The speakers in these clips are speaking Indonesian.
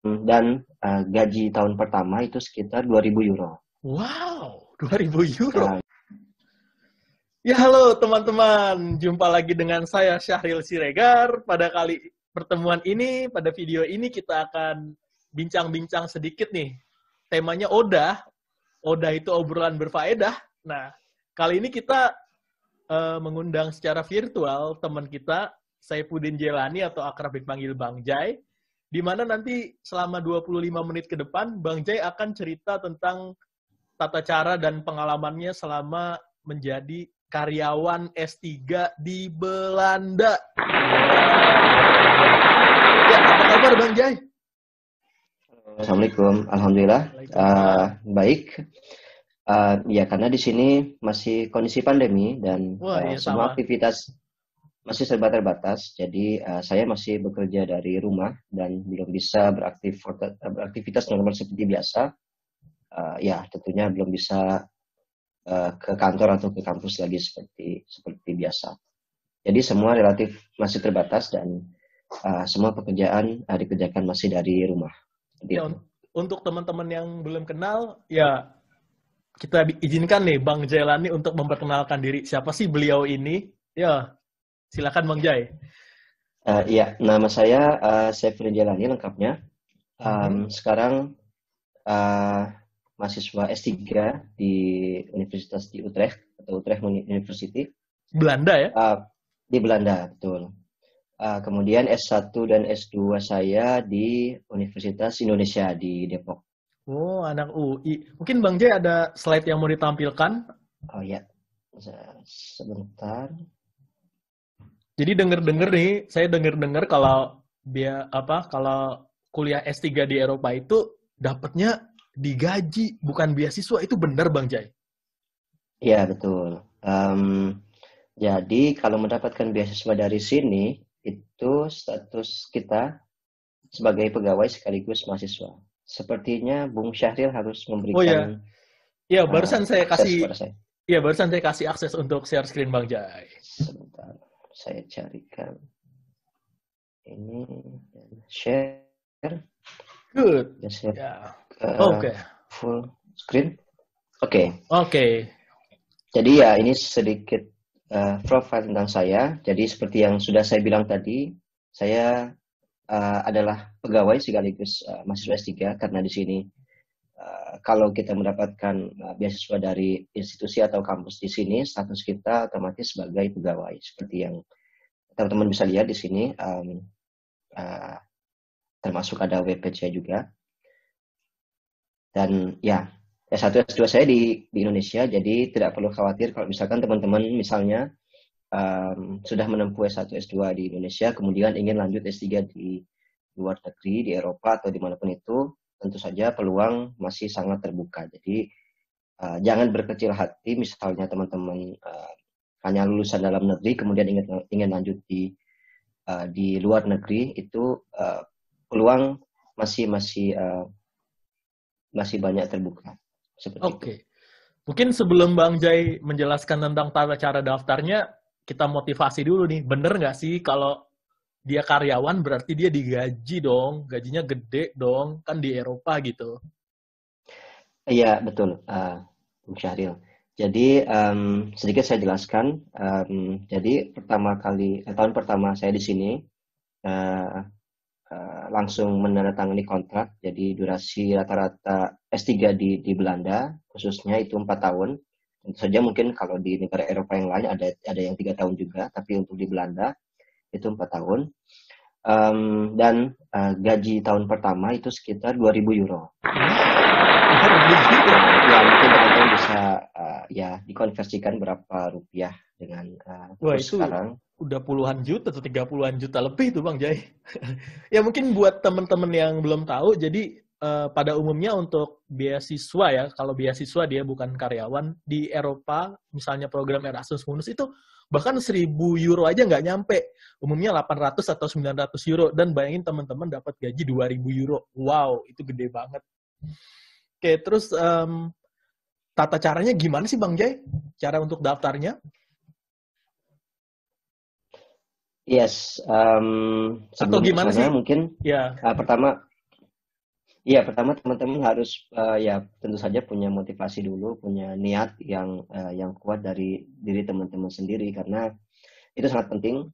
dan gaji tahun pertama itu sekitar 2.000 euro. Wow, 2.000 euro. Uh, Ya halo teman-teman, jumpa lagi dengan saya Syahril Siregar. Pada kali pertemuan ini, pada video ini kita akan bincang-bincang sedikit nih. Temanya Oda. Oda itu obrolan berfaedah. Nah, kali ini kita mengundang secara virtual teman kita, Saifuddin Jelani atau akrab dipanggil Bang Jai, di mana nanti selama 25 menit ke depan, Bang Jai akan cerita tentang tata cara dan pengalamannya selama menjadi karyawan S3 di Belanda. Ya, apa kabar Bang Jai? Assalamualaikum, alhamdulillah baik. Ya karena di sini masih kondisi pandemi dan semua sama. aktivitas masih serba terbatas, jadi saya masih bekerja dari rumah dan belum bisa beraktivitas normal seperti biasa. Ya tentunya belum bisa ke kantor atau ke kampus lagi seperti biasa. Jadi semua relatif masih terbatas dan semua pekerjaan dikerjakan masih dari rumah. Ya, untuk teman-teman yang belum kenal, ya kita izinkan nih Bang Jailani untuk memperkenalkan diri. Siapa sih beliau ini? Ya, silakan Bang Jai. Ya, nama saya Saifuddin Jelani lengkapnya. Sekarang mahasiswa S3 di Universitas di Utrecht atau Utrecht University. Belanda ya? Di Belanda, betul. Kemudian S1 dan S2 saya di Universitas Indonesia di Depok. Oh, anak UI. Mungkin Bang Jai ada slide yang mau ditampilkan? Oh ya, sebentar. Jadi saya denger-dengar kalau kalau kuliah S3 di Eropa itu dapatnya digaji, bukan beasiswa. Itu benar Bang Jai? Iya, betul. Jadi kalau mendapatkan beasiswa dari sini, itu status kita sebagai pegawai sekaligus mahasiswa. Sepertinya Bung Syahril harus memberikan barusan saya akses kasih kepada saya. Iya, barusan saya kasih akses untuk share screen Bang Jai. Sebentar, saya carikan. Ini share. Good. Share Oke. Full screen. Oke. Oke. Jadi ya ini sedikit profile tentang saya. Jadi seperti yang sudah saya bilang tadi, saya adalah pegawai sekaligus mahasiswa S3 karena di sini kalau kita mendapatkan beasiswa dari institusi atau kampus di sini, status kita otomatis sebagai pegawai. Seperti yang teman-teman bisa lihat di sini, termasuk ada WPC juga. Dan ya, S1, S2 saya di Indonesia, jadi tidak perlu khawatir kalau misalkan teman-teman misalnya sudah menempuh S1, S2 di Indonesia, kemudian ingin lanjut S3 di luar negeri, di Eropa atau dimanapun itu, tentu saja peluang masih sangat terbuka. Jadi jangan berkecil hati, misalnya teman-teman hanya lulusan dalam negeri, kemudian ingin lanjut di luar negeri, itu peluang masih banyak terbuka. Oke. Mungkin sebelum Bang Jai menjelaskan tentang tata cara daftarnya, kita motivasi dulu nih. Bener nggak sih kalau dia karyawan berarti dia digaji dong, gajinya gede dong, kan di Eropa gitu. Iya, betul, Bung Syahril. Jadi sedikit saya jelaskan. Jadi tahun pertama saya di sini langsung menandatangani kontrak. Jadi durasi rata-rata S3 di Belanda khususnya itu 4 tahun. Tentu saja mungkin kalau di negara Eropa yang lain ada yang 3 tahun juga, tapi untuk di Belanda itu 4 tahun. Dan gaji tahun pertama itu sekitar 2.000 euro. Ya mungkin teman-teman bisa dikonversikan berapa rupiah dengan kurs sekarang. Udah puluhan juta atau 30-an juta lebih tuh Bang Jai. Ya mungkin buat teman-teman yang belum tahu, jadi pada umumnya untuk beasiswa ya, kalau beasiswa dia bukan karyawan, di Eropa, misalnya program Erasmus Mundus itu bahkan 1.000 euro aja nggak nyampe. Umumnya 800 atau 900 euro. Dan bayangin teman-teman dapat gaji 2.000 euro. Wow, itu gede banget. Oke, terus tata caranya gimana sih Bang Jai? Cara untuk daftarnya? Yes, Atau gimana sih? mungkin Ya. pertama Iya, pertama teman-teman harus ya tentu saja punya motivasi dulu, punya niat yang kuat dari diri teman-teman sendiri karena itu sangat penting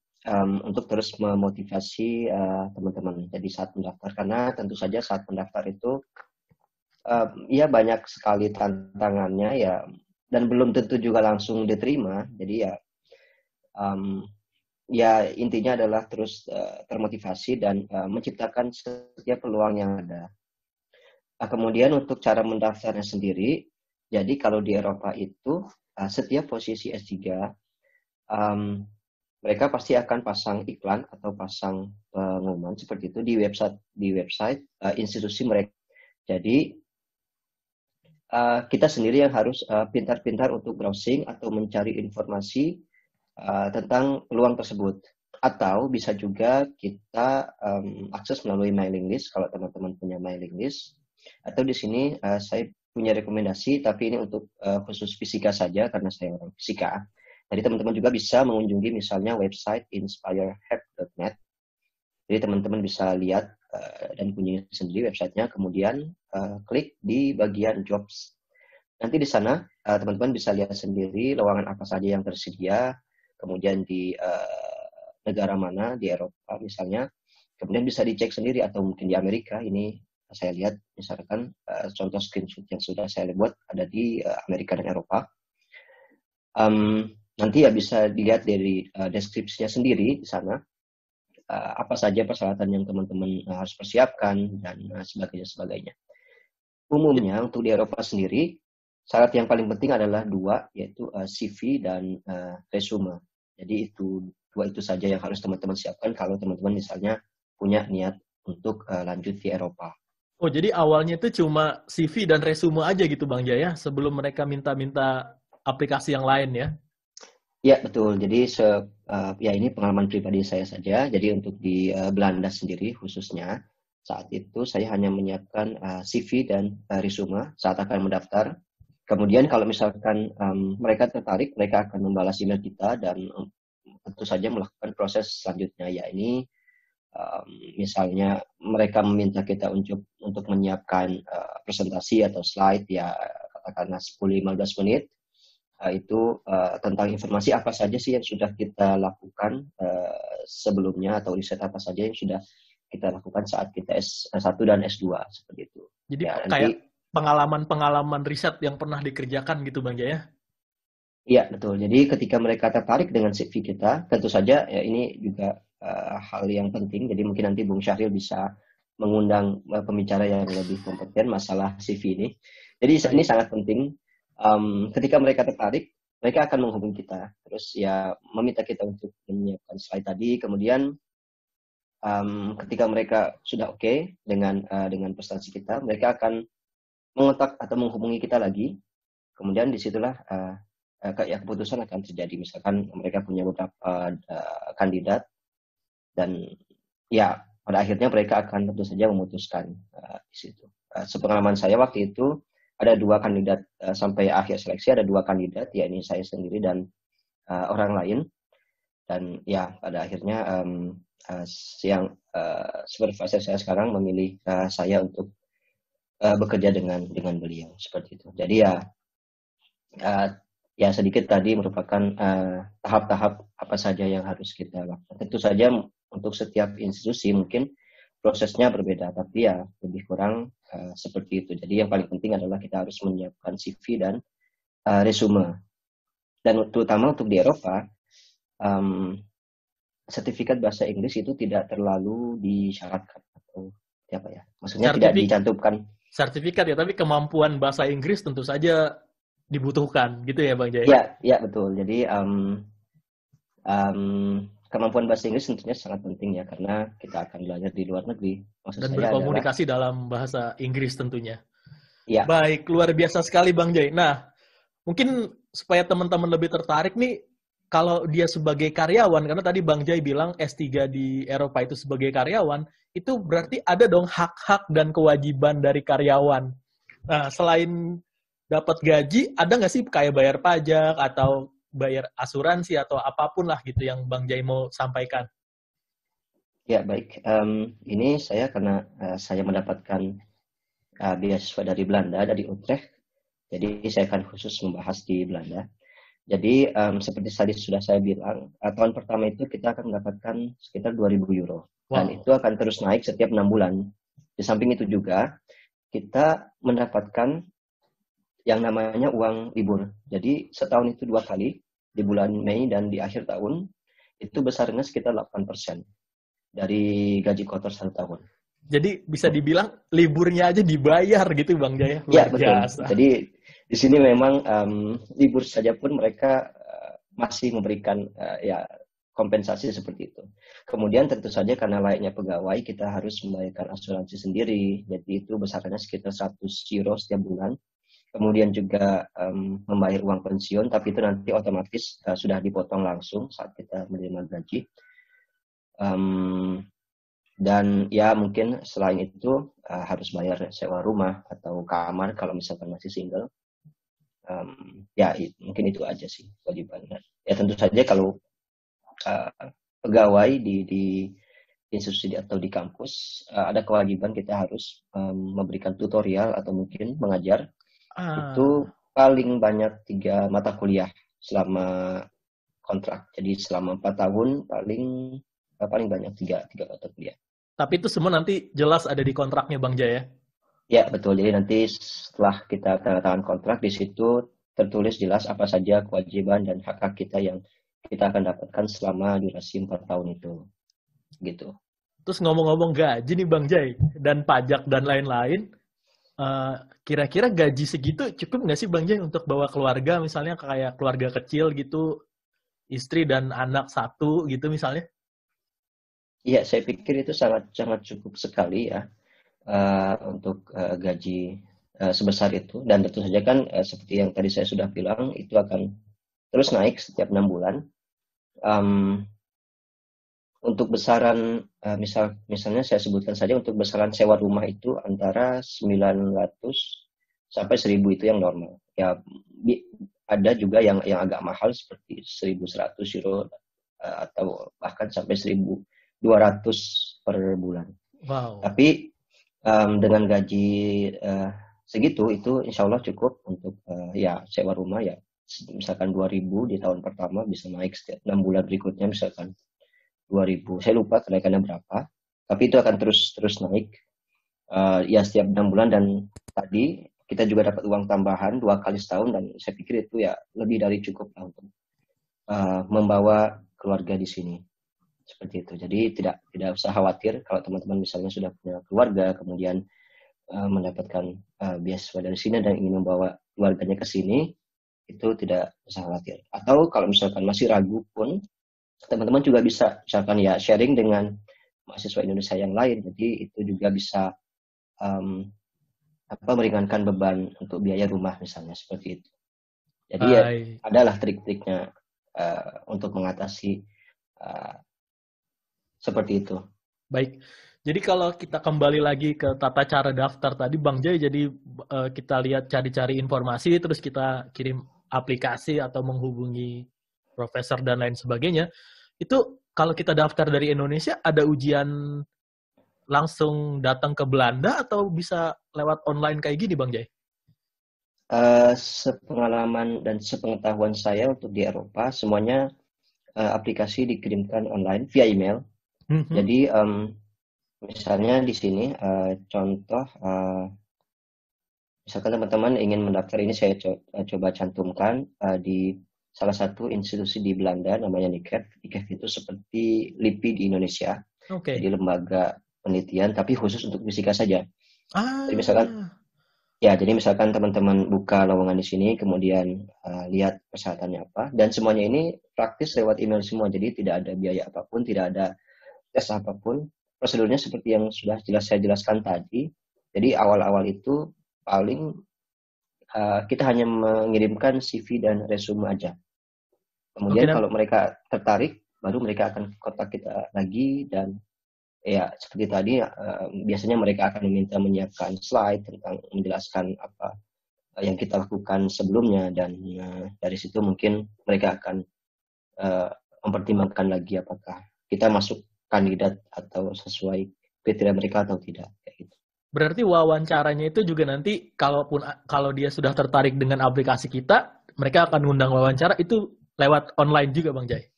untuk terus memotivasi teman-teman. Jadi saat mendaftar karena tentu saja saat mendaftar itu ya banyak sekali tantangannya ya dan belum tentu juga langsung diterima. Jadi um, ya intinya adalah terus termotivasi dan menciptakan setiap peluang yang ada. Kemudian untuk cara mendaftarnya sendiri, jadi kalau di Eropa itu setiap posisi S3 um, mereka pasti akan pasang iklan atau pasang pengumuman seperti itu di website institusi mereka. Jadi kita sendiri yang harus pintar-pintar untuk browsing atau mencari informasi tentang peluang tersebut. Atau bisa juga kita akses melalui mailing list kalau teman-teman punya mailing list. Atau di sini saya punya rekomendasi, tapi ini untuk khusus fisika saja karena saya orang fisika. Jadi teman-teman juga bisa mengunjungi misalnya website inspirehelp.net. Jadi teman-teman bisa lihat dan kunjungi sendiri websitenya, kemudian klik di bagian jobs. Nanti di sana teman-teman bisa lihat sendiri lowongan apa saja yang tersedia, kemudian di negara mana, di Eropa misalnya, kemudian bisa dicek sendiri atau mungkin di Amerika. Ini saya lihat misalkan contoh screenshot yang sudah saya buat ada di Amerika dan Eropa. Nanti ya bisa dilihat dari deskripsinya sendiri di sana apa saja persyaratan yang teman-teman harus persiapkan dan sebagainya. Umumnya untuk di Eropa sendiri syarat yang paling penting adalah dua, yaitu CV dan resume. Jadi dua itu saja yang harus teman-teman siapkan kalau teman-teman misalnya punya niat untuk lanjut di Eropa. Oh, jadi awalnya itu cuma CV dan resume aja gitu Bang Jaya sebelum mereka minta-minta aplikasi yang lain ya? Ya, betul. Jadi ya ini pengalaman pribadi saya saja. Jadi untuk di Belanda sendiri khususnya, saat itu saya hanya menyiapkan CV dan resume saat akan mendaftar. Kemudian kalau misalkan mereka tertarik, mereka akan membalas email kita dan tentu saja melakukan proses selanjutnya. Ya ini misalnya mereka meminta kita untuk menyiapkan presentasi atau slide ya katakanlah 10-15 menit. Itu tentang informasi apa saja sih yang sudah kita lakukan sebelumnya atau riset apa saja yang sudah kita lakukan saat kita S1 dan S2 seperti itu. Jadi Ya, kayak pengalaman-pengalaman riset yang pernah dikerjakan gitu Bang Jaya? Iya, betul. Jadi ketika mereka tertarik dengan CV kita, tentu saja ya ini juga hal yang penting. Jadi mungkin nanti Bung Syahril bisa mengundang pembicara yang lebih kompeten masalah CV ini. Jadi ini sangat penting. Ketika mereka tertarik, mereka akan menghubungi kita. Terus ya meminta kita untuk menyiapkan slide tadi. Kemudian ketika mereka sudah oke dengan prestasi kita, mereka akan mengontak atau menghubungi kita lagi. Kemudian disitulah ya keputusan akan terjadi. Misalkan mereka punya beberapa kandidat dan ya pada akhirnya mereka akan tentu saja memutuskan di situ. Sepengalaman saya waktu itu ada 2 kandidat sampai akhir seleksi ada 2 kandidat, yakni saya sendiri dan orang lain. Dan ya pada akhirnya yang supervisor saya sekarang memilih saya untuk bekerja dengan beliau seperti itu. Jadi ya sedikit tadi merupakan tahap-tahap apa saja yang harus kita lakukan. Tentu saja untuk setiap institusi mungkin prosesnya berbeda, tapi ya lebih kurang seperti itu. Jadi yang paling penting adalah kita harus menyiapkan CV dan resume. Dan terutama untuk di Eropa, sertifikat bahasa Inggris itu tidak terlalu disyaratkan atau apa ya? Maksudnya tidak dicantumkan. Sertifikat ya, tapi kemampuan bahasa Inggris tentu saja dibutuhkan, gitu ya Bang Ya, Jaya? ya betul. Jadi kemampuan bahasa Inggris tentunya sangat penting ya, karena kita akan belajar di luar negeri. Maksud dan saya berkomunikasi dalam bahasa Inggris tentunya. Ya. Baik, luar biasa sekali Bang Jay. Nah, mungkin supaya teman-teman lebih tertarik nih, kalau dia sebagai karyawan, karena tadi Bang Jay bilang S3 di Eropa itu sebagai karyawan, itu berarti ada dong hak-hak dan kewajiban dari karyawan. Nah, selain dapat gaji, ada nggak sih kayak bayar pajak atau bayar asuransi atau apapun lah gitu yang Bang Jay mau sampaikan? Ya, baik. Ini saya karena saya mendapatkan beasiswa dari Belanda, dari Utrecht. Jadi saya akan khusus membahas di Belanda. Jadi seperti tadi sudah saya bilang, tahun pertama itu kita akan mendapatkan sekitar 2.000 euro. Dan itu akan terus naik setiap 6 bulan. Di samping itu juga, kita mendapatkan yang namanya uang libur. Jadi setahun itu 2 kali, di bulan Mei dan di akhir tahun, itu besarnya sekitar 8% dari gaji kotor 1 tahun. Jadi bisa dibilang liburnya aja dibayar gitu Bang Jaya. Ya, betul. Jadi di sini memang libur saja pun mereka masih memberikan ya kompensasi seperti itu. Kemudian tentu saja karena layaknya pegawai kita harus membayarkan asuransi sendiri. Jadi itu besarnya sekitar 100 euro setiap bulan. Kemudian juga membayar uang pensiun, tapi itu nanti otomatis sudah dipotong langsung saat kita menerima gaji. Dan ya mungkin selain itu harus bayar sewa rumah atau kamar kalau misalkan masih single. Ya mungkin itu aja sih kewajibannya. Ya tentu saja kalau pegawai di institusi atau di kampus ada kewajiban kita harus memberikan tutorial atau mungkin mengajar. Itu paling banyak 3 mata kuliah selama kontrak. Jadi selama 4 tahun paling banyak 3 mata kuliah. Tapi itu semua nanti jelas ada di kontraknya Bang Jaya? Ya, betul. Jadi nanti setelah kita tanda tangan kontrak, di situ tertulis jelas apa saja kewajiban dan hak-hak kita yang kita akan dapatkan selama durasi 4 tahun itu. Gitu. Terus ngomong-ngomong gaji nih Bang Jay, dan pajak dan lain-lain, kira-kira gaji segitu cukup nggak sih Bang Jay untuk bawa keluarga, misalnya kayak keluarga kecil gitu, istri dan anak 1 gitu misalnya? Iya, saya pikir itu sangat cukup sekali ya untuk gaji sebesar itu. Dan tentu saja kan seperti yang tadi saya sudah bilang, itu akan terus naik setiap 6 bulan. Untuk besaran, misalnya saya sebutkan saja untuk besaran sewa rumah itu antara 900 sampai 1.000 itu yang normal. Ya, ada juga yang agak mahal seperti 1.100 euro atau bahkan sampai 1.200 per bulan. Wow. Tapi dengan gaji segitu itu insya Allah cukup untuk ya sewa rumah ya. Misalkan 2.000 di tahun pertama bisa naik setiap 6 bulan berikutnya misalkan 2.000. Saya lupa kenaikannya berapa. Tapi itu akan terus naik ya setiap 6 bulan. Dan tadi kita juga dapat uang tambahan 2 kali setahun dan saya pikir itu ya lebih dari cukup lah untuk membawa keluarga di sini. Seperti itu. Jadi tidak usah khawatir kalau teman-teman misalnya sudah punya keluarga, kemudian mendapatkan beasiswa dari sini dan ingin membawa keluarganya ke sini, itu tidak usah khawatir. Atau kalau misalkan masih ragu pun, teman-teman juga bisa misalkan ya sharing dengan mahasiswa Indonesia yang lain. Jadi itu juga bisa meringankan beban untuk biaya rumah misalnya seperti itu. Jadi ya adalah trik-triknya untuk mengatasi seperti itu. Baik. Jadi kalau kita kembali lagi ke tata cara daftar tadi Bang Jay, jadi kita lihat cari-cari informasi, terus kita kirim aplikasi atau menghubungi profesor dan lain sebagainya. Itu kalau kita daftar dari Indonesia, ada ujian langsung datang ke Belanda atau bisa lewat online kayak gini Bang Jay? Sepengalaman dan sepengetahuan saya untuk di Eropa, semuanya aplikasi dikirimkan online via email. Jadi misalnya di sini contoh, misalkan teman-teman ingin mendaftar, ini saya coba cantumkan di salah satu institusi di Belanda namanya NICEF. NICEF itu seperti LIPI di Indonesia. Okay. Jadi lembaga penelitian tapi khusus untuk fisika saja. Jadi misalkan teman-teman buka lowongan di sini, kemudian lihat persyaratannya apa, dan semuanya ini praktis lewat email semua. Jadi tidak ada biaya apapun, tidak ada tes apapun. Prosedurnya seperti yang sudah saya jelaskan tadi. Jadi awal-awal itu paling kita hanya mengirimkan CV dan resume aja. Kemudian kalau mereka tertarik, baru mereka akan kontak kita lagi. Dan ya seperti tadi biasanya mereka akan meminta menyiapkan slide tentang menjelaskan apa yang kita lakukan sebelumnya. Dan dari situ mungkin mereka akan mempertimbangkan lagi apakah kita masuk kandidat atau sesuai kriteria mereka atau tidak, kayak gitu. Berarti wawancaranya itu juga nanti kalau dia sudah tertarik dengan aplikasi kita, mereka akan ngundang wawancara itu lewat online juga Bang Jai.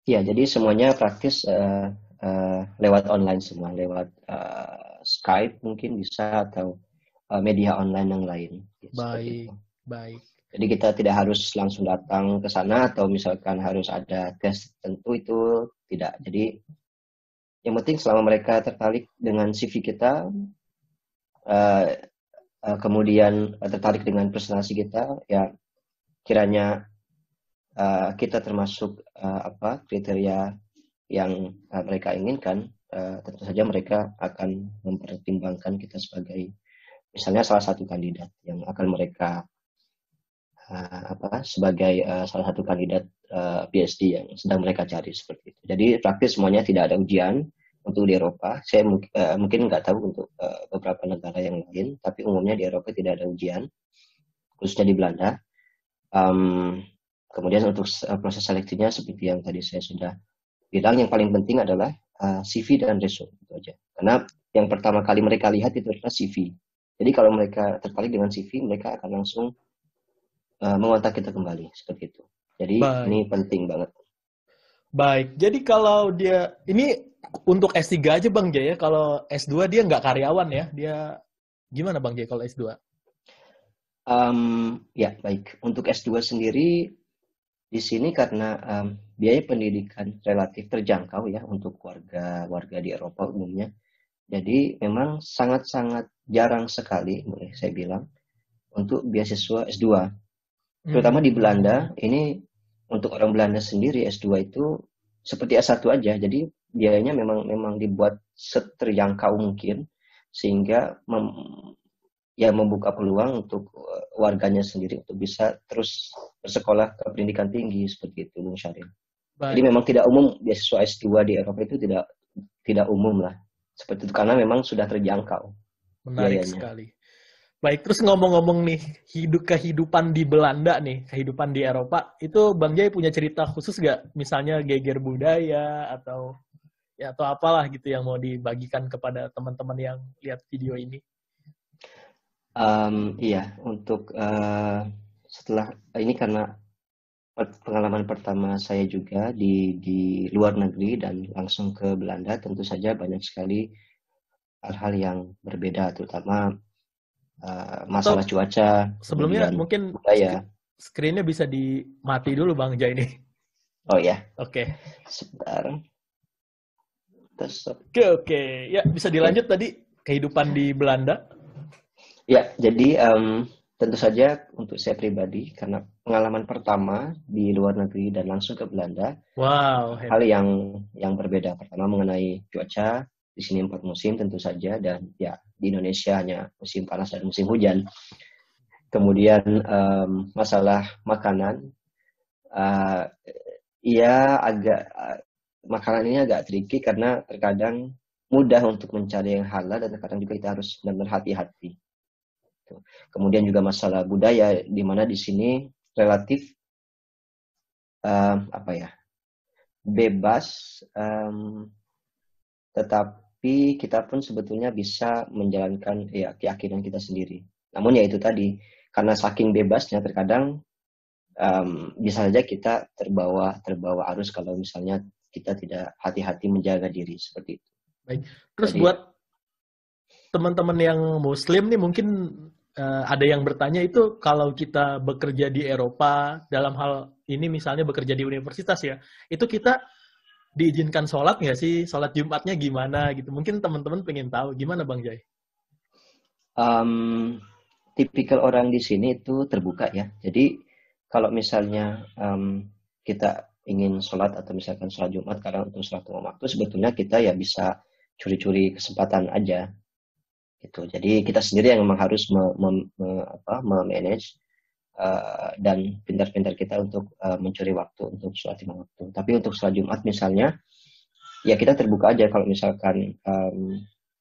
Ya, jadi semuanya praktis lewat online semua, lewat Skype mungkin bisa atau media online yang lain. Baik, baik. Jadi kita tidak harus langsung datang ke sana atau misalkan harus ada tes tertentu, itu tidak. Jadi yang penting selama mereka tertarik dengan CV kita, kemudian tertarik dengan presentasi kita, ya kiranya kita termasuk kriteria yang mereka inginkan, tentu saja mereka akan mempertimbangkan kita sebagai misalnya salah satu kandidat yang akan mereka sebagai salah satu kandidat PhD yang sedang mereka cari, seperti itu. Jadi praktis semuanya tidak ada ujian untuk di Eropa. Saya mungkin nggak tahu untuk beberapa negara yang lain, tapi umumnya di Eropa tidak ada ujian, khususnya di Belanda. Kemudian untuk proses seleksinya seperti yang tadi saya sudah bilang, yang paling penting adalah CV dan resume, itu aja. Karena yang pertama kali mereka lihat itu adalah CV. Jadi kalau mereka tertarik dengan CV, mereka akan langsung mengontak kita kembali, seperti itu. Jadi ini penting banget. Baik, jadi kalau dia ini untuk S3 aja Bang Jay ya, kalau S2 dia nggak karyawan ya, dia gimana Bang Jay kalau S2? Ya baik, untuk S2 sendiri di sini karena biaya pendidikan relatif terjangkau ya untuk warga di Eropa umumnya. Jadi memang sangat-sangat jarang sekali, boleh saya bilang, untuk beasiswa S2. Terutama di Belanda, ini untuk orang Belanda sendiri S2 itu seperti S1 aja. Jadi biayanya memang dibuat seterjangkau mungkin, sehingga membuka peluang untuk warganya sendiri untuk bisa terus bersekolah ke pendidikan tinggi, seperti itu Bung Syahril. Jadi memang tidak umum beasiswa S2 di Eropa itu tidak umum lah. Seperti itu karena memang sudah terjangkau. Menarik biayanya sekali. Baik, terus ngomong-ngomong nih, kehidupan di Belanda nih, kehidupan di Eropa, itu Bang Jai punya cerita khusus nggak? Misalnya geger budaya atau apalah gitu yang mau dibagikan kepada teman-teman yang lihat video ini? Iya, untuk setelah ini karena pengalaman pertama saya juga di luar negeri dan langsung ke Belanda, tentu saja banyak sekali hal-hal yang berbeda, terutama masalah cuaca. Sebelumnya mungkin budaya. Screen-nya bisa dimati dulu Bang Jai nih. Oh ya. Oke. Sebentar. Oke. Ya, bisa dilanjut tadi kehidupan di Belanda. Ya, jadi tentu saja untuk saya pribadi, karena pengalaman pertama di luar negeri dan langsung ke Belanda, hal yang berbeda. Pertama mengenai cuaca, di sini 4 musim tentu saja, dan ya di Indonesia hanya musim panas dan musim hujan. Kemudian masalah makanan, makanan ini agak tricky karena terkadang mudah untuk mencari yang halal dan terkadang juga kita harus benar-benar hati-hati. Kemudian juga masalah budaya, di mana di sini relatif bebas, tetapi kita pun sebetulnya bisa menjalankan keyakinan kita sendiri. Namun ya itu tadi, karena saking bebasnya terkadang bisa saja kita terbawa arus kalau misalnya kita tidak hati-hati menjaga diri, seperti itu. Baik. Terus jadi, buat teman-teman yang Muslim nih mungkin ada yang bertanya, itu kalau kita bekerja di Eropa dalam hal ini misalnya bekerja di universitas ya, itu kita diizinkan sholat nggak sih? Sholat Jumatnya gimana gitu? Mungkin teman-teman pengen tahu. Gimana Bang Jai? Tipikal orang di sini itu terbuka ya. Jadi kalau misalnya kita ingin sholat atau misalkan sholat Jumat karena untuk sholat waktu, sebetulnya kita ya bisa curi-curi kesempatan aja. Gitu. Jadi kita sendiri yang memang harus memanage dan pintar-pintar kita untuk mencuri waktu untuk sholat 5 waktu. Tapi untuk sholat Jumat misalnya, ya kita terbuka aja kalau misalkan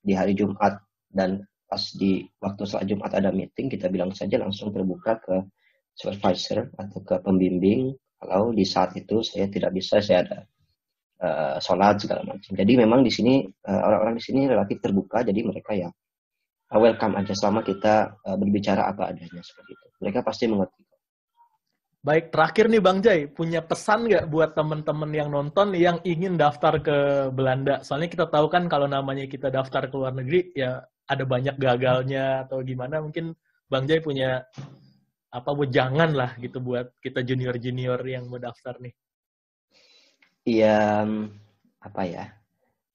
di hari Jumat dan pas di waktu sholat Jumat ada meeting, kita bilang saja langsung terbuka ke supervisor atau ke pembimbing. Kalau di saat itu saya tidak bisa, saya ada sholat segala macam. Jadi memang di sini orang-orang di sini relatif terbuka, jadi mereka ya welcome aja selama kita berbicara apa adanya seperti itu. Mereka pasti mengerti. Baik, terakhir nih Bang Jai, punya pesan nggak buat teman-teman yang nonton yang ingin daftar ke Belanda? Soalnya kita tahu kan kalau namanya kita daftar ke luar negeri, ya ada banyak gagalnya atau gimana. Mungkin Bang Jai punya wejangan lah gitu buat kita junior-junior yang mau daftar nih. Iya, apa ya?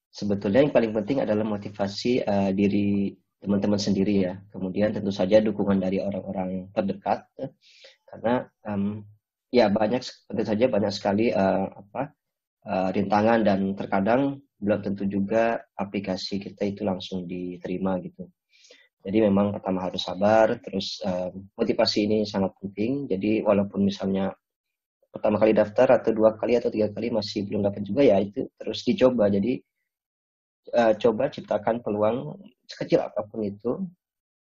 Sebetulnya yang paling penting adalah motivasi diri teman-teman sendiri ya. Kemudian tentu saja dukungan dari orang-orang terdekat. Karena ya tentu saja banyak sekali rintangan dan terkadang belum tentu juga aplikasi kita itu langsung diterima gitu. Jadi memang pertama harus sabar, terus motivasi ini sangat penting. Jadi walaupun misalnya pertama kali daftar atau 2 kali atau 3 kali masih belum dapat juga, ya itu terus dicoba. Jadi coba ciptakan peluang sekecil apapun itu,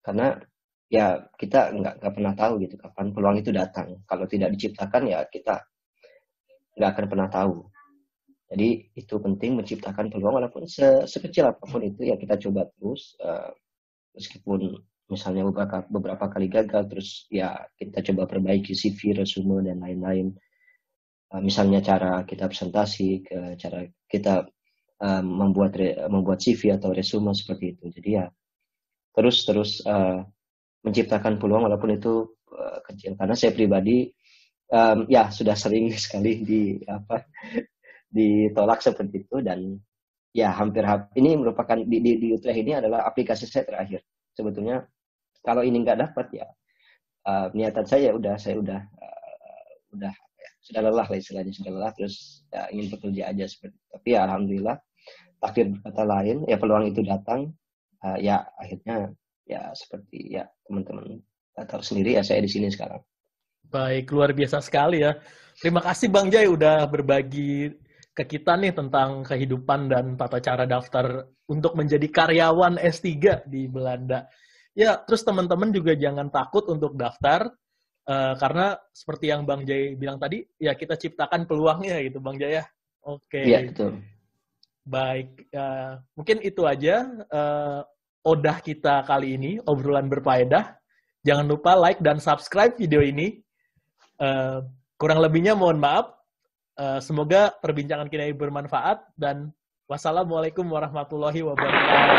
karena ya kita nggak pernah tahu gitu kapan peluang itu datang. Kalau tidak diciptakan ya kita nggak akan pernah tahu. Jadi itu penting, menciptakan peluang walaupun sekecil apapun itu, ya kita coba terus, meskipun misalnya beberapa kali gagal, terus ya kita coba perbaiki CV, resume dan lain-lain. Misalnya cara kita presentasi, cara kita membuat CV atau resume seperti itu. Jadi ya terus menciptakan peluang walaupun itu kecil. Karena saya pribadi ya sudah sering sekali ditolak seperti itu, dan ya hampir ini merupakan di Utrecht ini adalah aplikasi saya terakhir. Sebetulnya kalau ini nggak dapat ya niatan saya sudah lelah lah istilahnya, sudah lelah, terus ya, ingin bekerja aja seperti itu. Tapi ya alhamdulillah takdir berkata lain, ya peluang itu datang, ya akhirnya ya seperti ya teman-teman tahu sendiri, ya saya di sini sekarang. Baik, luar biasa sekali ya. Terima kasih Bang Jai udah berbagi ke kita nih tentang kehidupan dan tata cara daftar untuk menjadi karyawan S3 di Belanda. Ya, terus teman-teman juga jangan takut untuk daftar, karena seperti yang Bang Jai bilang tadi, ya kita ciptakan peluangnya gitu Bang Jai ya. Oke. Iya, betul. Baik, mungkin itu aja odah kita kali ini, obrolan berfaedah. Jangan lupa like dan subscribe video ini. Kurang lebihnya mohon maaf. Semoga perbincangan kita ini bermanfaat, dan wassalamualaikum warahmatullahi wabarakatuh.